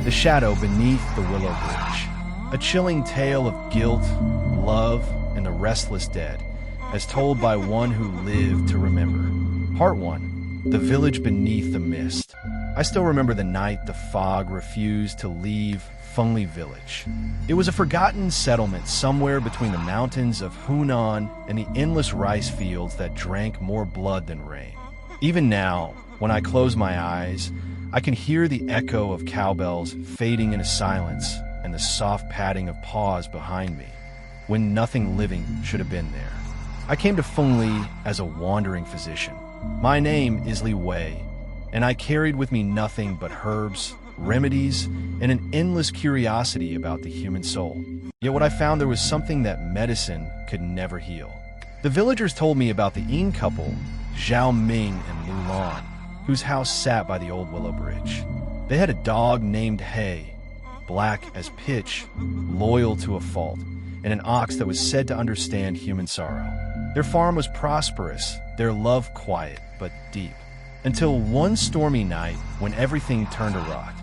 The shadow beneath the Willow Bridge. A chilling tale of guilt, love, and the restless dead, as told by one who lived to remember. Part 1. The village beneath the mist. I still remember the night the fog refused to leave Fengli Village. It was a forgotten settlement somewhere between the mountains of Hunan and the endless rice fields that drank more blood than rain. Even now, when I close my eyes, I can hear the echo of cowbells fading into silence and the soft padding of paws behind me, when nothing living should have been there. I came to Fengli as a wandering physician. My name is Li Wei, and I carried with me nothing but herbs, remedies, and an endless curiosity about the human soul. Yet what I found, there was something that medicine could never heal. The villagers told me about the Ying couple, Zhao, Ming, and Lulan, whose house sat by the old Willow Bridge. They had a dog named He, black as pitch, loyal to a fault, and an ox that was said to understand human sorrow. Their farm was prosperous, their love quiet but deep, until one stormy night when everything turned to rot.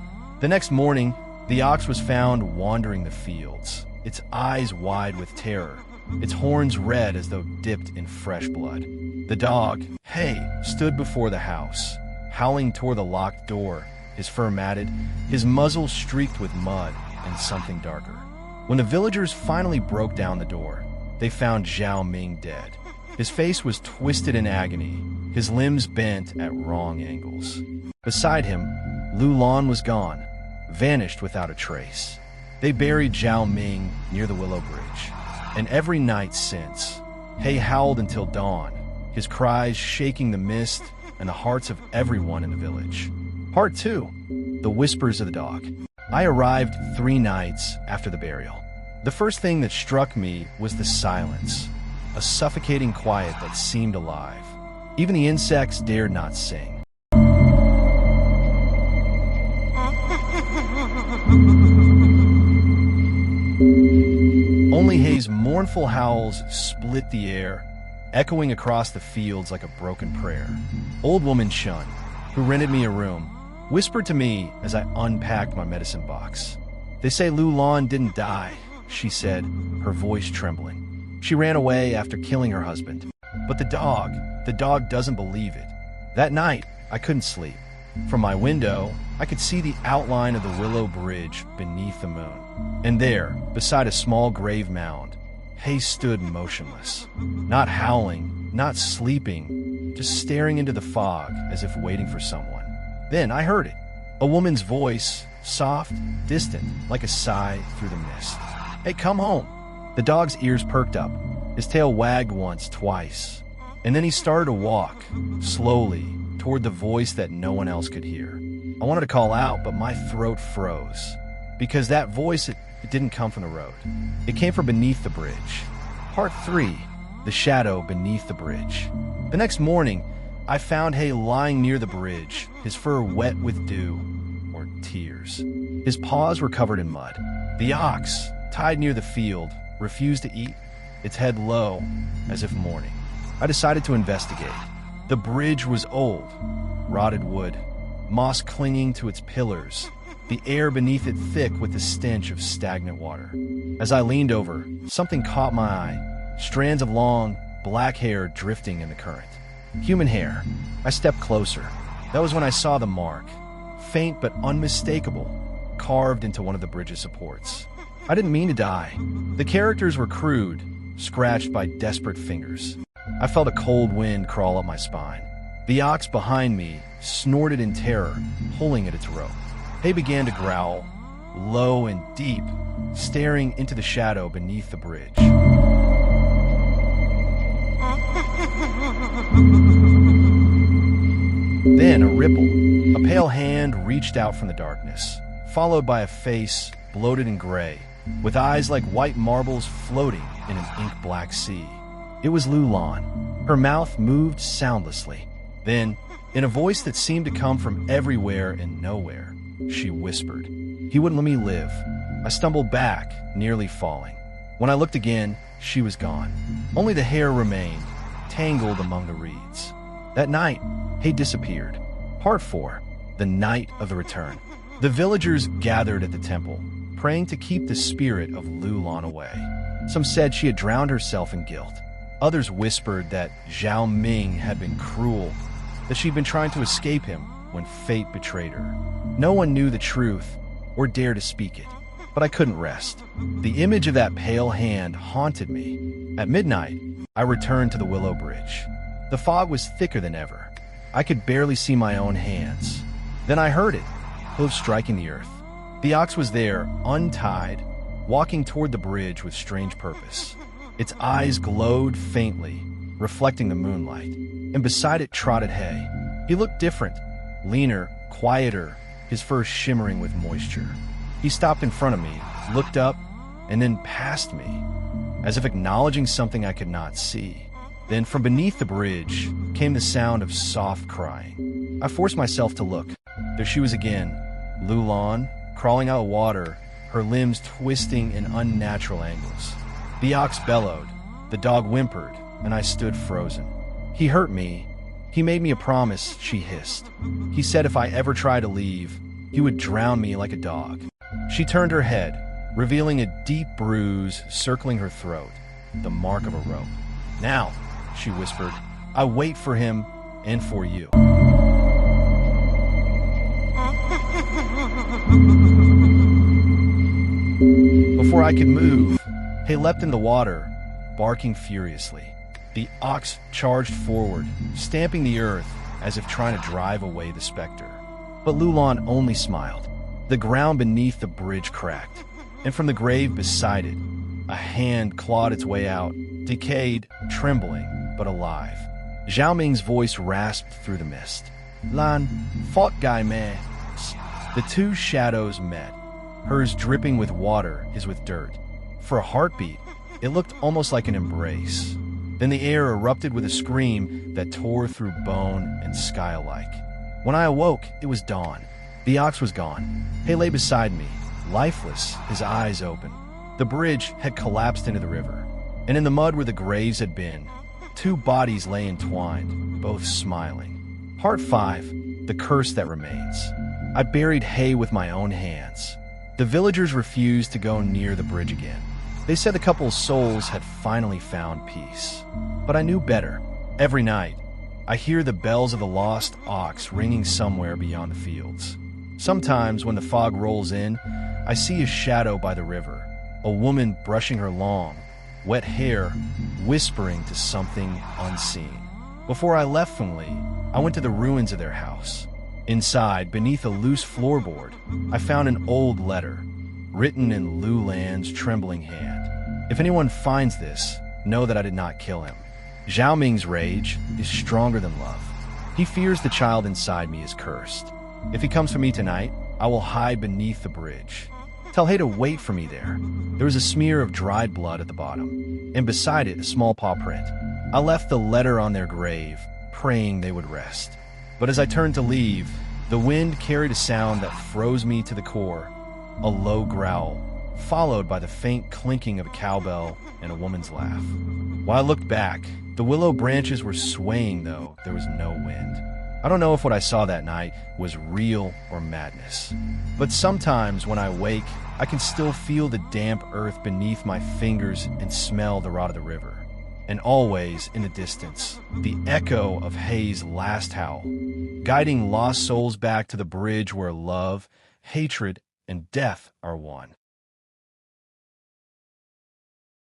The next morning, the ox was found wandering the fields, its eyes wide with terror, its horns red as though dipped in fresh blood. The dog, He, stood before the house, howling toward the locked door, his fur matted, his muzzle streaked with mud and something darker. When the villagers finally broke down the door, they found Zhao Ming dead. His face was twisted in agony, his limbs bent at wrong angles. Beside him, Lulan was gone, vanished without a trace. They buried Zhao Ming near the Willow Bridge, and every night since, He howled until dawn, his cries shaking the mist and the hearts of everyone in the village. Part 2. The Whispers of the Dog. I arrived 3 nights after the burial. The first thing that struck me was the silence, a suffocating quiet that seemed alive. Even the insects dared not sing. Only He's mournful howls split the air, echoing across the fields like a broken prayer. Old woman Shun, who rented me a room, whispered to me as I unpacked my medicine box. "They say Lulan didn't die," she said, her voice trembling. "She ran away after killing her husband. But the dog doesn't believe it." That night, I couldn't sleep. From my window, I could see the outline of the Willow Bridge beneath the moon. And there, beside a small grave mound, He stood motionless, not howling, not sleeping, just staring into the fog as if waiting for someone. Then I heard it, a woman's voice, soft, distant, like a sigh through the mist. "Hey, come home." The dog's ears perked up, his tail wagged once, twice, and then he started to walk, slowly, toward the voice that no one else could hear. I wanted to call out, but my throat froze, because that voice, it didn't come from the road. It came from beneath the bridge. Part 3. The Shadow Beneath the Bridge. The next morning, I found He lying near the bridge, his fur wet with dew, or tears. His paws were covered in mud. The ox, tied near the field, refused to eat, its head low, as if mourning. I decided to investigate. The bridge was old, rotted wood, moss clinging to its pillars, the air beneath it thick with the stench of stagnant water. As I leaned over, something caught my eye, strands of long, black hair drifting in the current. Human hair. I stepped closer. That was when I saw the mark, faint but unmistakable, carved into one of the bridge's supports. I didn't mean to die. The characters were crude, scratched by desperate fingers. I felt a cold wind crawl up my spine. The ox behind me snorted in terror, pulling at its rope. He began to growl, low and deep, staring into the shadow beneath the bridge. Then a ripple, a pale hand reached out from the darkness, followed by a face bloated and gray, with eyes like white marbles floating in an ink-black sea. It was Lulan. Her mouth moved soundlessly. Then, in a voice that seemed to come from everywhere and nowhere, she whispered. He wouldn't let me live. I stumbled back, nearly falling. When I looked again, she was gone. Only the hair remained, tangled among the reeds. That night, he disappeared. Part 4. The Night of the Return. The villagers gathered at the temple, praying to keep the spirit of Lulan away. Some said she had drowned herself in guilt. Others whispered that Zhao Ming had been cruel, that she'd been trying to escape him when fate betrayed her. No one knew the truth or dared to speak it, but I couldn't rest. The image of that pale hand haunted me. At midnight, I returned to the Willow Bridge. The fog was thicker than ever. I could barely see my own hands. Then I heard it, hooves striking the earth. The ox was there, untied, walking toward the bridge with strange purpose. Its eyes glowed faintly, reflecting the moonlight, and beside it trotted Hay. He looked different, leaner, quieter, his fur shimmering with moisture. He stopped in front of me, looked up, and then past me, as if acknowledging something I could not see. Then from beneath the bridge came the sound of soft crying. I forced myself to look. There she was again, Lulan, crawling out of water, her limbs twisting in unnatural angles. The ox bellowed, the dog whimpered, and I stood frozen. He hurt me. He made me a promise, she hissed. He said if I ever tried to leave, he would drown me like a dog. She turned her head, revealing a deep bruise circling her throat, the mark of a rope. Now, she whispered, I wait for him and for you. Before I could move, he leapt in the water, barking furiously. The ox charged forward, stamping the earth as if trying to drive away the specter. But Lulan only smiled. The ground beneath the bridge cracked, and from the grave beside it, a hand clawed its way out, decayed, trembling, but alive. Zhao Ming's voice rasped through the mist. Lan, fought guy meh. The two shadows met, hers dripping with water, his with dirt. For a heartbeat, it looked almost like an embrace. Then the air erupted with a scream that tore through bone and sky alike. When I awoke, it was dawn. The ox was gone. He lay beside me, lifeless, his eyes open. The bridge had collapsed into the river, and in the mud where the graves had been, two bodies lay entwined, both smiling. Part 5, The Curse That Remains. I buried Hay with my own hands. The villagers refused to go near the bridge again. They said the couple's souls had finally found peace. But I knew better. Every night, I hear the bells of the lost ox ringing somewhere beyond the fields. Sometimes, when the fog rolls in, I see a shadow by the river, a woman brushing her long, wet hair, whispering to something unseen. Before I left Fengli, I went to the ruins of their house. Inside, beneath a loose floorboard, I found an old letter, written in Lulan's trembling hand. If anyone finds this, know that I did not kill him. Zhao Ming's rage is stronger than love. He fears the child inside me is cursed. If he comes for me tonight, I will hide beneath the bridge. Tell Hay to wait for me there. There was a smear of dried blood at the bottom, and beside it a small paw print. I left the letter on their grave, praying they would rest. But as I turned to leave, the wind carried a sound that froze me to the core, a low growl, followed by the faint clinking of a cowbell and a woman's laugh. While I looked back, the willow branches were swaying, though there was no wind. I don't know if what I saw that night was real or madness, but sometimes when I wake, I can still feel the damp earth beneath my fingers and smell the rot of the river. And always, in the distance, the echo of Hay's last howl, guiding lost souls back to the bridge where love, hatred, and death are one.